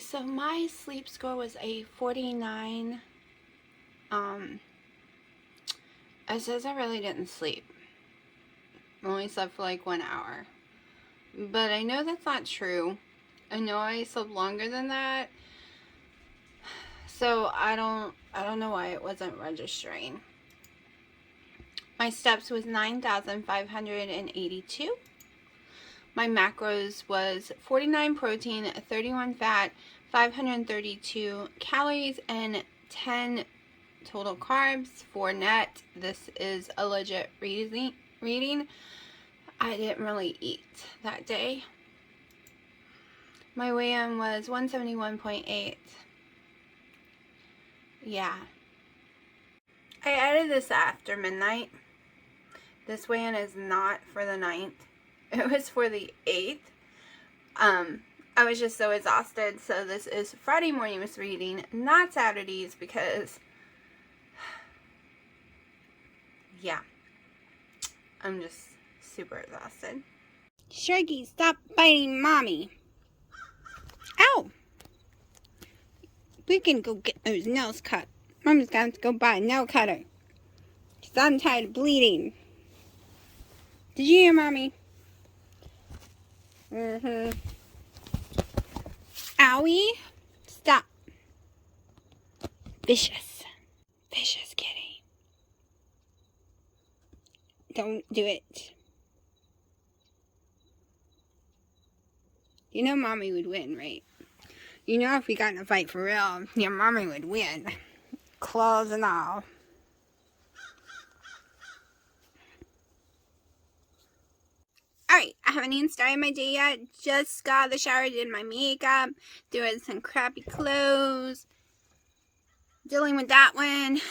so my sleep score was a 49. It says I really didn't sleep. I only slept for like 1 hour. But I know that's not true. I know I slept longer than that. So I don't know why it wasn't registering. My steps was 9,582. My macros was 49 protein, 31 fat, 532 calories, and 10 total carbs for net. This is a legit reading. I didn't really eat that day. My weigh-in was 171.8. Yeah. I added this after midnight. This weigh-in is not for the 9th. It was for the 8th. I was just so exhausted, so this is Friday morning reading, not Saturdays, because yeah, I'm just super exhausted. Sharky, stop biting mommy. Ow! We can go get those nails cut. Mommy's got to go buy a nail cutter. Because I'm tired of bleeding. Did you hear mommy? Owie. Stop. Vicious. Vicious kitty. Don't do it. You know mommy would win, right? You know if we got in a fight for real, your mommy would win. Claws and all. Alright, I haven't even started my day yet. Just got out of the shower, did my makeup, doing some crappy clothes. Dealing with that one.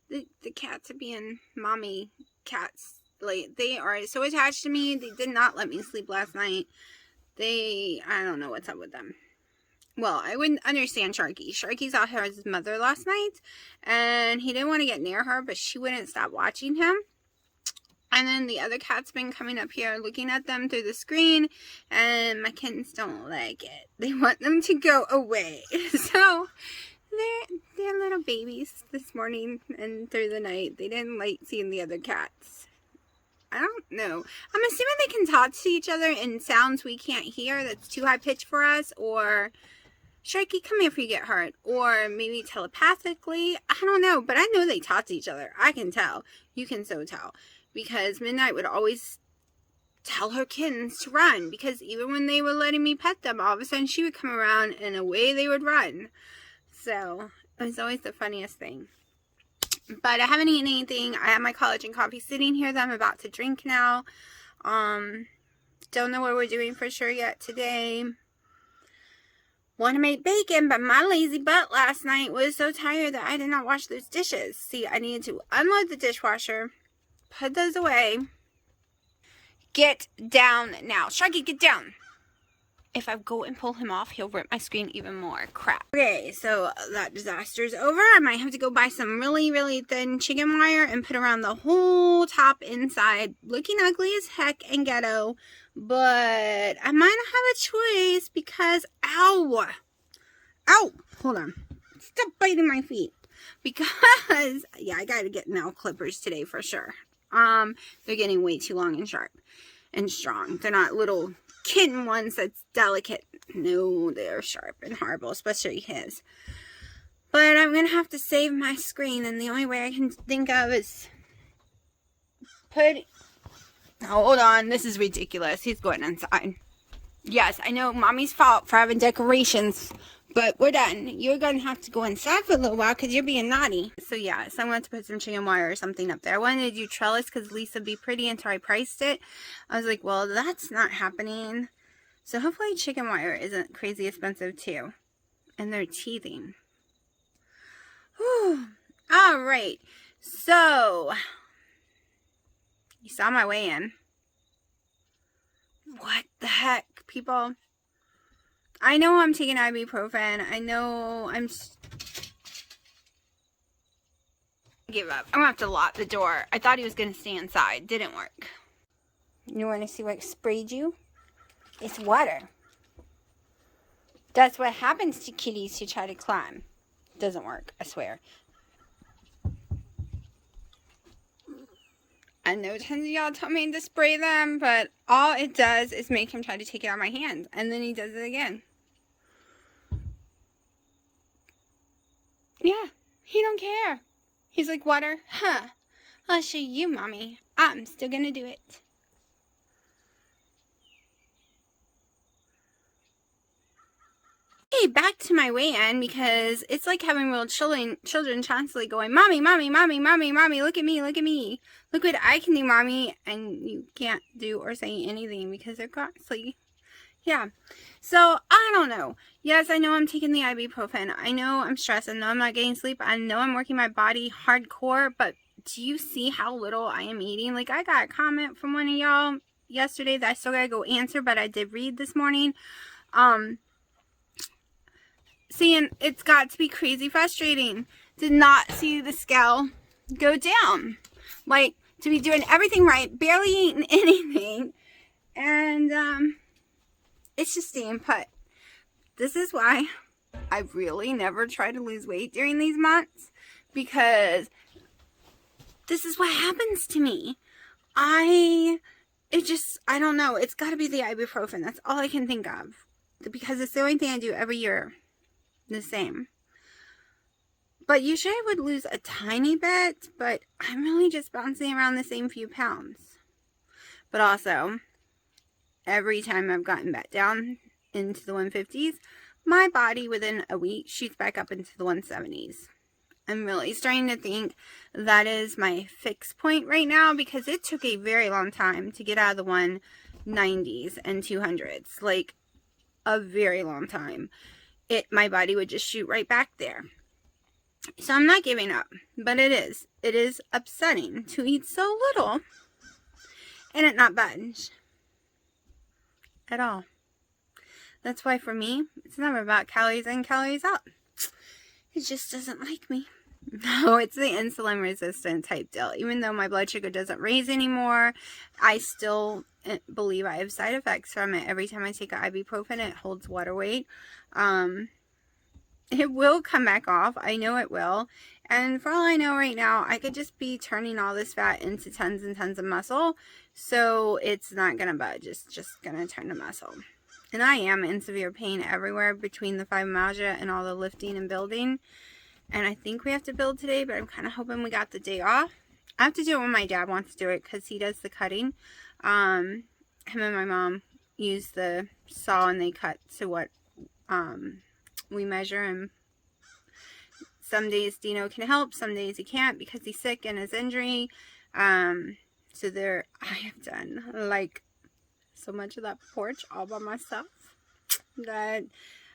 The cats are being mommy cats. Like, they are so attached to me. They did not let me sleep last night. I don't know what's up with them. Well, I wouldn't understand Sharky. Sharky's out here with his mother last night, and he didn't want to get near her, but she wouldn't stop watching him. And then the other cat's been coming up here looking at them through the screen, and my kittens don't like it. They want them to go away. So they're little babies this morning and through the night. They didn't like seeing the other cats. I don't know. I'm assuming they can talk to each other in sounds we can't hear that's too high pitched for us, or Sharky, come here if you get hurt, or maybe telepathically. I don't know, but I know they talk to each other. I can tell. You can so tell. Because Midnight would always tell her kittens to run. Because even when they were letting me pet them, all of a sudden she would come around and away they would run. So, it was always the funniest thing. But I haven't eaten anything. I have my collagen coffee sitting here that I'm about to drink now. Don't know what we're doing for sure yet today. Want to make bacon, but my lazy butt last night was so tired that I did not wash those dishes. See, I needed to unload the dishwasher. Put those away. Get down now. Sharky, get down. If I go and pull him off, he'll rip my screen even more. Crap. Okay, so that disaster's over. I might have to go buy some really, really thin chicken wire and put around the whole top inside. Looking ugly as heck and ghetto. But I might not have a choice because... Ow! Ow! Hold on. Stop biting my feet. Because... Yeah, I gotta get nail clippers today for sure. They're getting way too long and sharp and strong. They're not little kitten ones that's delicate. No, they're sharp and horrible, especially his. But I'm gonna have to save my screen, and the only way I can think of is put... Oh, hold on, this is ridiculous. He's going inside. Yes, I know mommy's fault for having decorations, but we're done. You're going to have to go inside for a little while because you're being naughty. So yeah, so I'm going to put some chicken wire or something up there. I wanted to do trellis because Lisa would be pretty until I priced it. I was like, well, that's not happening. So hopefully chicken wire isn't crazy expensive too. And they're teething. Whew. All right. So, you saw my weigh-in. What the heck, people? I know I'm taking ibuprofen. I know I'm... Give up. I'm going to have to lock the door. I thought he was going to stay inside. Didn't work. You want to see what sprayed you? It's water. That's what happens to kitties who try to climb. Doesn't work, I swear. I know tons of y'all told me to spray them, but all it does is make him try to take it out of my hand. And then he does it again. Yeah, he don't care. He's like, water? Huh. I'll show you, Mommy. I'm still gonna do it. Okay, back to my weigh-in, because it's like having little children constantly going, Mommy, Mommy, Mommy, Mommy, Mommy, look at me, look at me. Look what I can do, Mommy. And you can't do or say anything because they're constantly, yeah. So, I don't know. Yes, I know I'm taking the ibuprofen. I know I'm stressed. I know I'm not getting sleep. I know I'm working my body hardcore, but do you see how little I am eating? Like, I got a comment from one of y'all yesterday that I still gotta go answer, but I did read this morning. Saying it's got to be crazy frustrating to not see the scale go down. Like, to be doing everything right, barely eating anything, and it's just staying put. This is why I really never try to lose weight during these months, because this is what happens to me. I don't know. It's got to be the ibuprofen. That's all I can think of, because it's the only thing I do every year. The same. But usually I would lose a tiny bit, but I'm really just bouncing around the same few pounds. But also, every time I've gotten back down into the 150s, my body within a week shoots back up into the 170s. I'm really starting to think that is my fix point right now, because it took a very long time to get out of the 190s and 200s. Like, a very long time. My body would just shoot right back there. So I'm not giving up, but it is upsetting to eat so little and it not budge at all. That's why for me, it's never about calories in, calories out. It just doesn't like me. No, it's the insulin resistant type deal. Even though my blood sugar doesn't raise anymore, I still believe I have side effects from it. Every time I take an ibuprofen, it holds water weight. It will come back off. I know it will. And for all I know right now, I could just be turning all this fat into tons and tons of muscle. So it's not going to budge. It's just going to turn to muscle. And I am in severe pain everywhere between the fibromyalgia and all the lifting and building. And I think we have to build today, but I'm kind of hoping we got the day off. I have to do it when my dad wants to do it, because he does the cutting. Him and my mom use the saw and they cut to what we measure. And some days Dino can help, some days he can't because he's sick and his injury. So I have done like so much of that porch all by myself that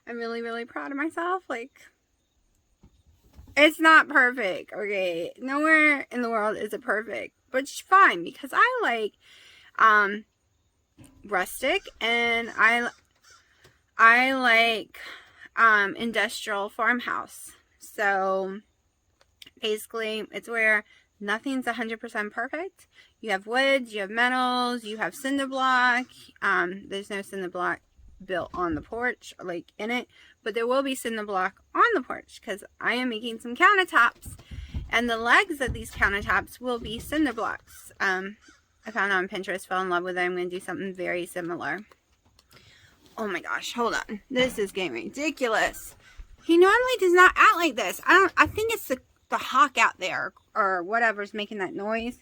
I'm really, really proud of myself. Like, it's not perfect, okay? Nowhere in the world is it perfect, but it's fine, because I like rustic, and I like industrial farmhouse. So basically, it's where nothing's 100% perfect. You have woods, you have metals, you have cinder block. There's no cinder block built on the porch, like in it, but there will be cinder block on the porch, because I am making some countertops, and the legs of these countertops will be cinder blocks. I found it on Pinterest, fell in love with it. I'm going to do something very similar. Oh my gosh, hold on. This is getting ridiculous. He normally does not act like this. I think it's the hawk out there, or whatever's making that noise.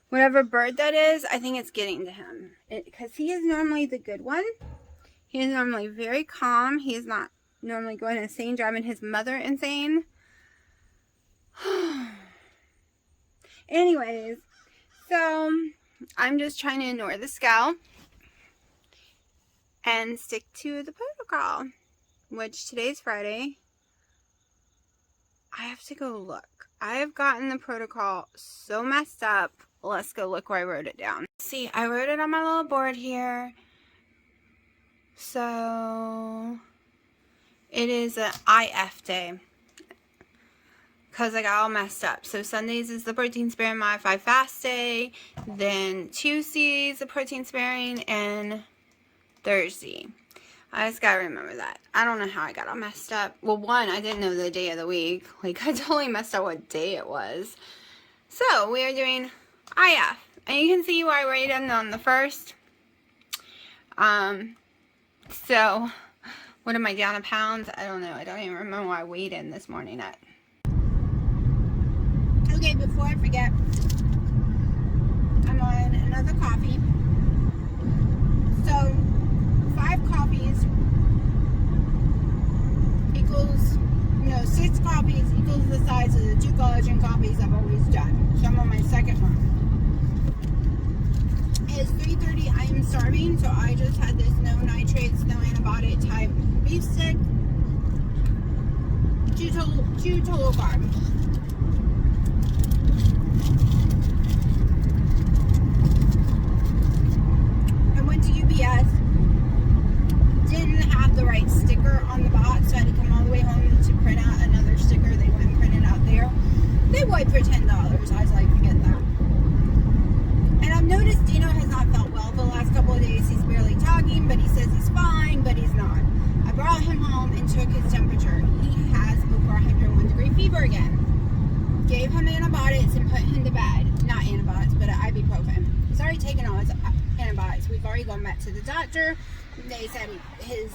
Whatever bird that is, I think it's getting to him. Because he is normally the good one. He is normally very calm. He is not normally going insane, driving his mother insane. Anyways, so I'm just trying to ignore the scowl and stick to the protocol, which today's Friday. I have to go look. I have gotten the protocol so messed up. Let's go look where I wrote it down. See, I wrote it on my little board here. So it is an IF day, because I got all messed up. So Sundays is the protein sparing modified fast day, then Tuesdays the protein sparing, and Thursday. I just gotta remember that. I don't know how I got all messed up. Well, one, I didn't know the day of the week. Like, I totally messed up what day it was. So, we are doing IF. And you can see where I rated on the first. So, what am I down in pounds? I don't know. I don't even remember what I weighed in this morning at. Okay, before I forget, I'm on another coffee. So, 5 coffees equals, 6 coffees equals the size of the 2 collagen coffees I've always done. So I'm on my second one. It's 3:30. I am starving, so I just had this no nitrates, no antibiotic type beef stick. 2 total carbs. I went to UPS. Didn't have the right sticker on the box, so I had to come all the way home to print out another sticker. They wouldn't print it out there. They would for $10. I was like, forget that. And I've noticed Dino has not felt well the last couple of days. He's barely talking, but he says he's fine, but he's not. I brought him home and took his temperature. He has over 101 degree fever again. Gave him antibiotics and put him to bed. Not antibiotics, but ibuprofen. He's already taken all his antibiotics. We've already gone back to the doctor. They said his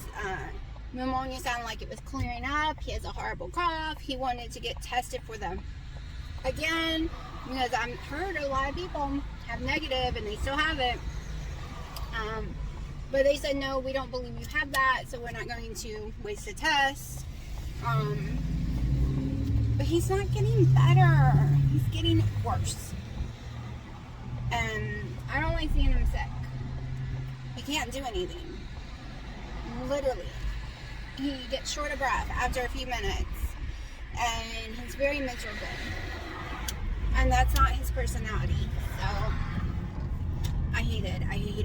pneumonia sounded like it was clearing up. He has a horrible cough. He wanted to get tested for them again, because I've heard a lot of people have negative and they still have it. But they said, no, we don't believe you have that, so we're not going to waste a test. But he's not getting better. He's getting worse. And I don't like seeing him sick. He can't do anything. Literally. He gets short of breath after a few minutes. And he's very miserable. And that's not his personality. So, I hate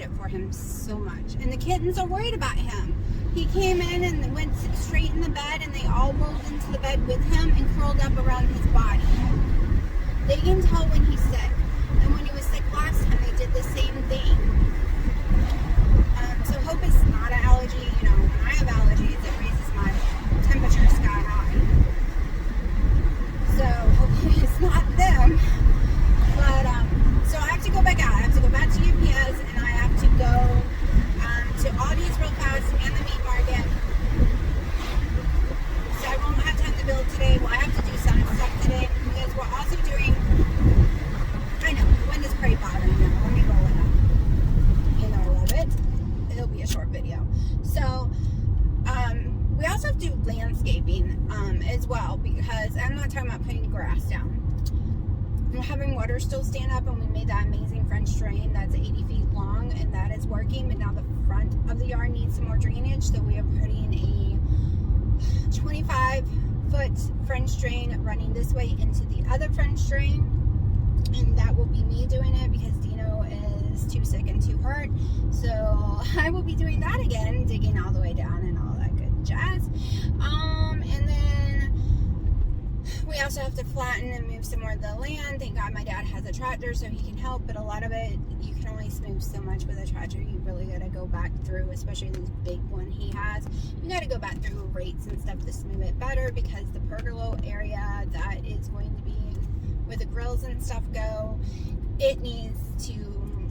it for him so much. And the kittens are worried about him. He came in and went straight in the bed, and they all rolled into the bed with him and curled up around his body. They can tell when he's sick. And when he was sick last time, they did the same thing. So hope it's not an allergy. When I have allergies, it raises my temperature sky high. So hopefully it's not them. But so I have to go back out. I have to go back to UPS, and I have to go to Aldi's real fast and the meat market. So I won't have time to build today. Well, I have to do some stuff today because we're also doing. I know the wind is pretty bothering me. Let me roll it up. I love it. It'll be a short video. So we also do landscaping as well, because I'm not talking about putting grass down. We're having water still stand up, and we made that amazing French drain that's 80 feet long, and that is working. But now the front of the yard needs some more drainage, so we are putting a 25-foot French drain running this way into the other French drain, and that will be me doing it because Dino is too sick and too hurt. So I will be doing that again, digging all the way down and all that good jazz. And then we also have to flatten and move some more of the land. Thank God my dad has a tractor, so he can help, but a lot of it you can only smooth so much with a tractor. You really gotta go back through, especially this big one he has. You gotta go back through rates and stuff to smooth it better, because the pergola area that is going to be where the grills and stuff go, it needs to,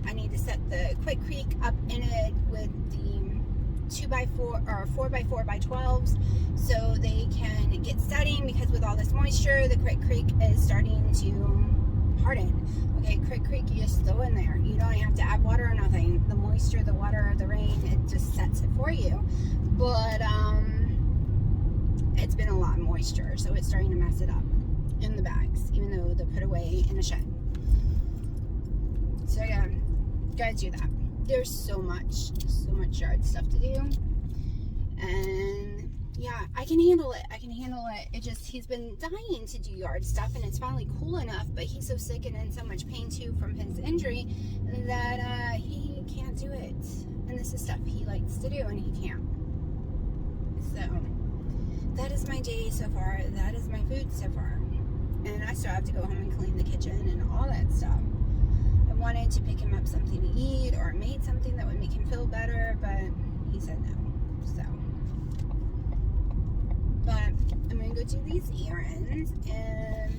I need to set the Quick Creek up in it with the 2x4 or 4x4x12s so they can get setting, because with all this moisture, the Quick Creek is starting to harden. Okay, Quick Creek, you just throw in there. You don't have to add water or nothing. The moisture, the water, the rain, it just sets it for you. But it's been a lot of moisture, so it's starting to mess it up in the bags, even though they're put away in a shed. So yeah, gotta do that. There's so much yard stuff to do, and yeah, I can handle it. It just, he's been dying to do yard stuff, and it's finally cool enough, but he's so sick and in so much pain too from his injury that he can't do it. And this is stuff he likes to do, and he can't. So that is my day so far. That is my food so far. And I still have to go home and clean the kitchen and all that stuff. I wanted to pick him up something to eat or made something that would make him feel better, but he said no. So, but I'm gonna go do these errands, and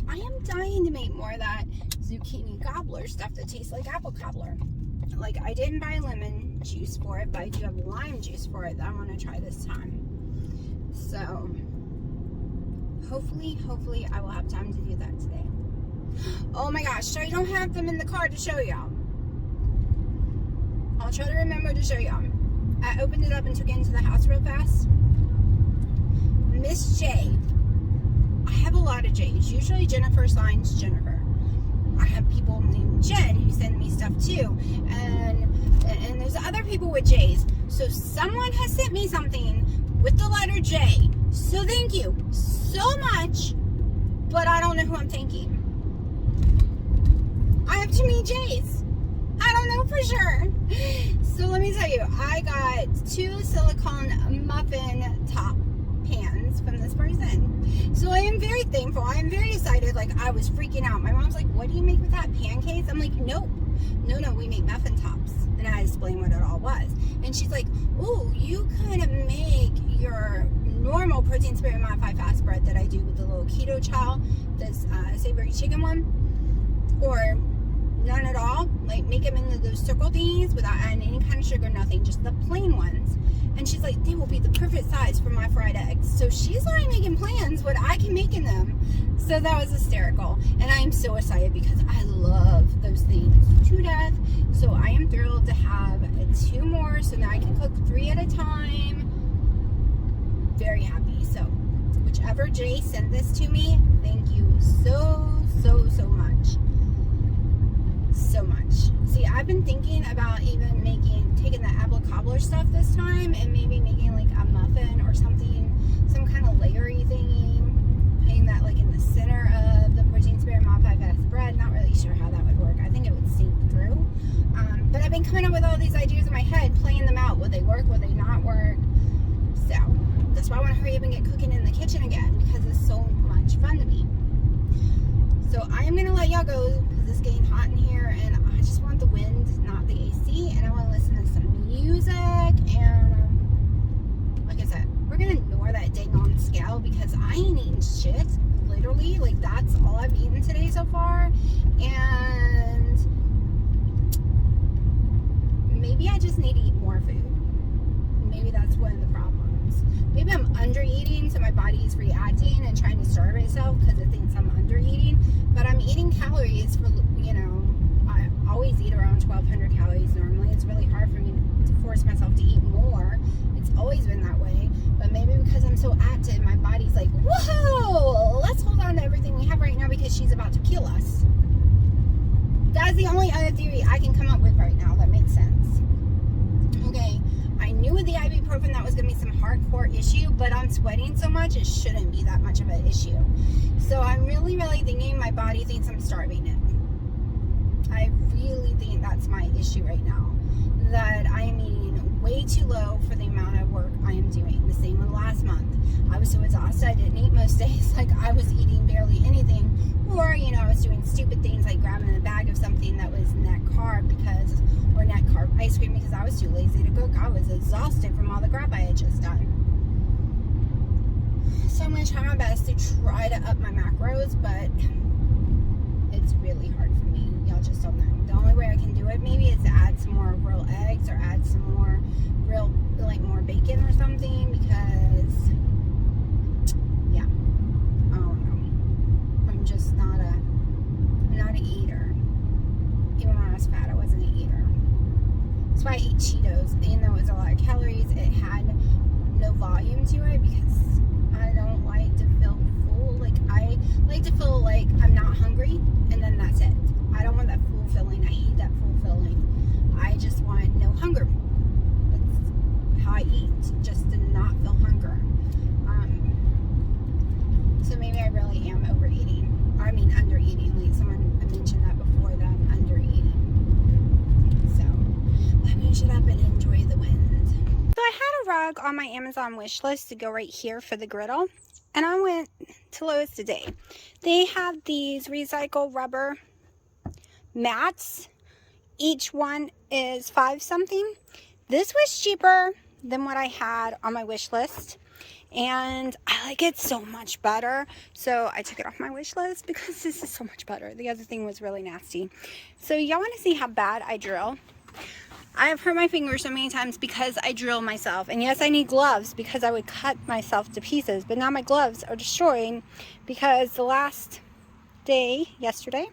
I am dying to make more of that zucchini gobbler stuff that tastes like apple cobbler. Like, I didn't buy lemon juice for it, but I do have lime juice for it that I want to try this time. So, hopefully I will have time to do that today. Oh my gosh, I don't have them in the car to show y'all. I'll try to remember to show y'all. I opened it up and took it into the house real fast. Miss J. I have a lot of J's. Usually Jennifer signs Jennifer. I have people named Jen who send me stuff too. And there's other people with J's. So someone has sent me something with the letter J. So thank you so much. But I don't know who I'm thanking. I have too many J's. I don't know for sure. So let me tell you, I got 2 silicone muffin top pans from this person. So I am very thankful. I am very excited. Like, I was freaking out. My mom's like, what do you make with that, pancakes? I'm like, no, we make muffin tops. And I explained what it all was. And she's like, ooh, you kind of make your normal protein sparing modified fast bread that I do with the little keto chow, this savory chicken one, or none at all. Like, make them into those circle thingies without adding any kind of sugar, nothing, just the plain ones. And she's like, they will be the perfect size for my fried eggs. So she's already making plans what I can make in them. So that was hysterical. And I am so excited because I love those things to death. So I am thrilled to have 2 more. So now I can cook 3 at a time. Very happy. So whichever Jay sent this to me, thank you so much. So much. See, I've been thinking about even taking the apple cobbler stuff this time and maybe making like a muffin or something, some kind of layery thingy, putting that like in the center of the protein sparing modified fast bread. Not really sure how that would work. I think it would sink through. But I've been coming up with all these ideas in my head, playing them out. Would they work? Would they not work? So that's why I want to hurry up and get cooking in the kitchen again, because it's so much fun to me. So I am going to let y'all go because it's getting hot in here, and I just want the wind, not the AC, and I want to listen to some music. And like I said, we're going to ignore that dang on scale because I ain't eating shit, literally. Like, that's all I've eaten today so far. And maybe I just need to eat more food. Maybe that's one of the problems. Maybe I'm under eating, so my body is reacting and trying to starve myself because it thinks I'm under eating. But I'm eating calories for, I always eat around 1,200 calories normally. It's really hard for me to force myself to eat more. It's always been that way. But maybe because I'm so active, my body's like, whoa, let's hold on to everything we have right now because she's about to kill us. That's the only other theory I can come up with right now that makes sense. Okay, I knew with the ibuprofen that was going to be some hardcore issue, but I'm sweating so much, it shouldn't be that much of an issue. So I'm really thinking my body thinks I'm starving it. I really think that's my issue right now. That I am eating way too low for the amount of work I am doing. The same with last month. I was so exhausted, I didn't eat most days. Like, I was eating barely anything. Or, I was doing stupid things like grabbing a bag of something that was net carb or net carb ice cream because I was too lazy to cook. I was exhausted from all the crap I had just done. So I'm going to try my best to try to up my macros, but it's really hard for me. Y'all just don't know. The only way I can do it maybe is to add some more real eggs or add some more more bacon or something because, yeah, I don't know. I'm just not an eater. Even when I was fat, I wasn't an eater. That's why I eat Cheetos. Even though it was a lot of calories, it had no volume to it because I don't like to feel full. Like, I like to feel like I'm not hungry, and then that's it. I don't want that full filling. I hate that full filling. I just want no hunger. That's how I eat, just to not feel hunger. So maybe I really am overeating. Or I mean undereating. Like someone mentioned that before, that I'm undereating. So let me shut up and enjoy the wind. So I had a rug on my Amazon wish list to go right here for the griddle. And I went to Lowe's today. They have these recycle rubber mats. Each one is $5 something. This was cheaper than what I had on my wish list. And I like it so much better. So I took it off my wish list because this is so much better. The other thing was really nasty. So y'all want to see how bad I drill? I have hurt my fingers so many times because I drill myself. And yes, I need gloves because I would cut myself to pieces. But now my gloves are destroyed because the last day, yesterday,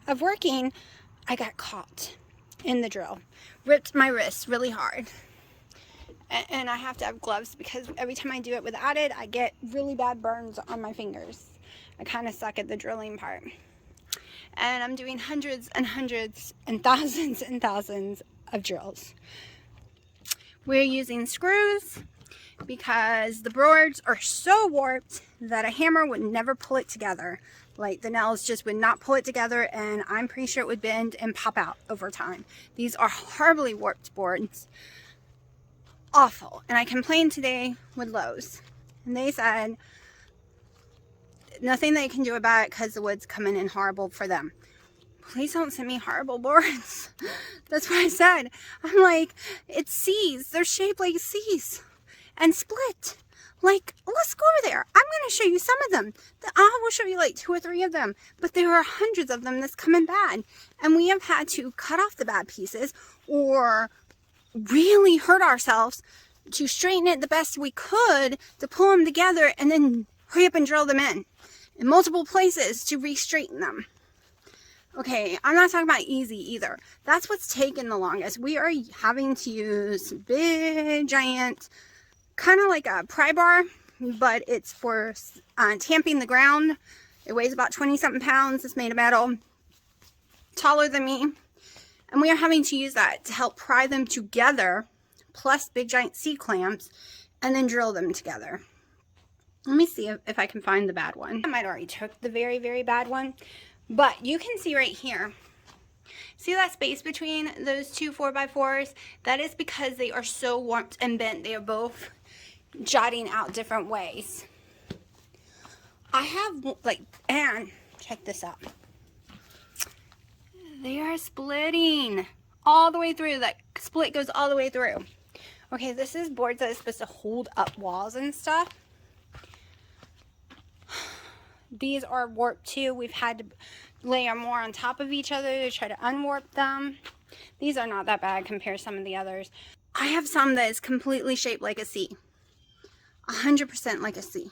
of working, I got caught in the drill. Ripped my wrist really hard. And I have to have gloves because every time I do it without it, I get really bad burns on my fingers. I kind of suck at the drilling part. And I'm doing hundreds and hundreds and thousands of drills. We're using screws because the boards are so warped that a hammer would never pull it together. Like the nails just would not pull it together, and I'm pretty sure it would bend and pop out over time. These are horribly warped boards. Awful. And I complained today with Lowe's, and they said nothing they can do about it because the wood's coming in horrible for them. Please don't send me horrible boards. That's what I said. I'm like, it's C's. They're shaped like C's and split. Like, let's go over there. I'm going to show you some of them. I will show you like 2 or 3 of them. But there are hundreds of them that's coming bad. And we have had to cut off the bad pieces or really hurt ourselves to straighten it the best we could to pull them together and then hurry up and drill them in multiple places to re-straighten them. Okay, I'm not talking about easy either. That's what's taken the longest. We are having to use big, giant, kind of like a pry bar, but it's for tamping the ground. It weighs about 20-something pounds. It's made of metal, taller than me. And we are having to use that to help pry them together, plus big giant C-clamps, and then drill them together. Let me see if I can find the bad one. I might already took the very, very bad one. But you can see right here. See that space between those 2 4x4s? That is because they are so warped and bent. They are both jutting out different ways. I have, like, and check this out. They are splitting all the way through. That split goes all the way through. Okay, this is boards that is supposed to hold up walls and stuff. These are warped too. We've had to layer more on top of each other to try to unwarp them. These are not that bad compared to some of the others. I have some that is completely shaped like a C. 100% like a C.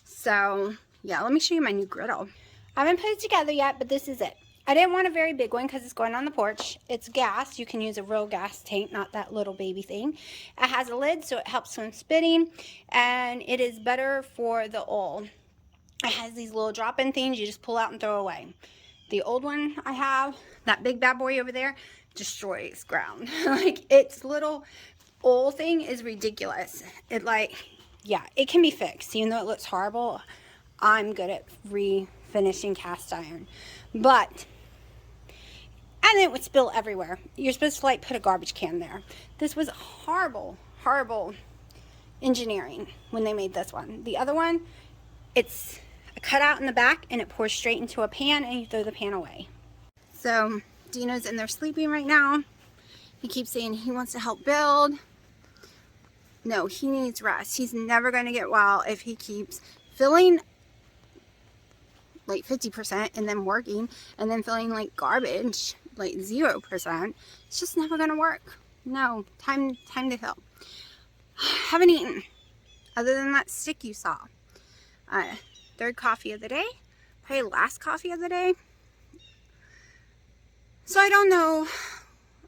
So, yeah, let me show you my new griddle. I haven't put it together yet, but this is it. I didn't want a very big one because it's going on the porch. It's gas. You can use a real gas tank, not that little baby thing. It has a lid, so it helps when spitting, and it is better for the oil. It has these little drop-in things you just pull out and throw away. The old one I have, that big bad boy over there, destroys ground. Like, its little oil thing is ridiculous. It it can be fixed. Even though it looks horrible, I'm good at refinishing cast iron. But, and it would spill everywhere. You're supposed to, like, put a garbage can there. This was horrible, horrible engineering when they made this one. The other one, it's cut out in the back and it pours straight into a pan and you throw the pan away. So Dino's in there sleeping right now. He keeps saying he wants to help build. No, he needs rest. He's never going to get well if he keeps filling like 50% and then working and then feeling like garbage, like 0%. It's just never going to work. No, time to heal. Haven't eaten other than that stick you saw. Third coffee of the day, probably last coffee of the day. So I don't know.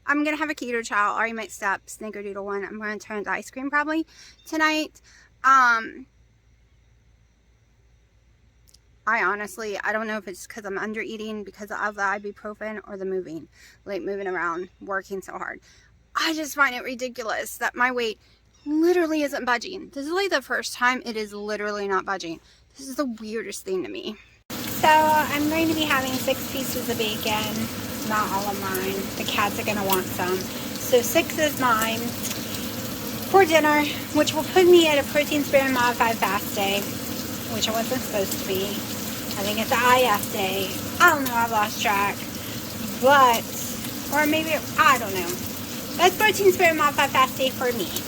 I'm gonna have a keto chow. Already mixed up snickerdoodle one. I'm gonna turn to ice cream probably tonight. I honestly, I don't know if it's because I'm under eating because of the ibuprofen or the moving around, working so hard. I just find it ridiculous that my weight literally isn't budging. This is like the first time it is literally not budging. This is the weirdest thing to me. So I'm going to be having 6 pieces of bacon, not all of mine. The cats are going to want some. So 6 is mine for dinner, which will put me at a protein sparing modified fast day, which I wasn't supposed to be. I think it's the IF day. I don't know, I've lost track. But, or maybe, I don't know. That's protein spam off that fast day for me.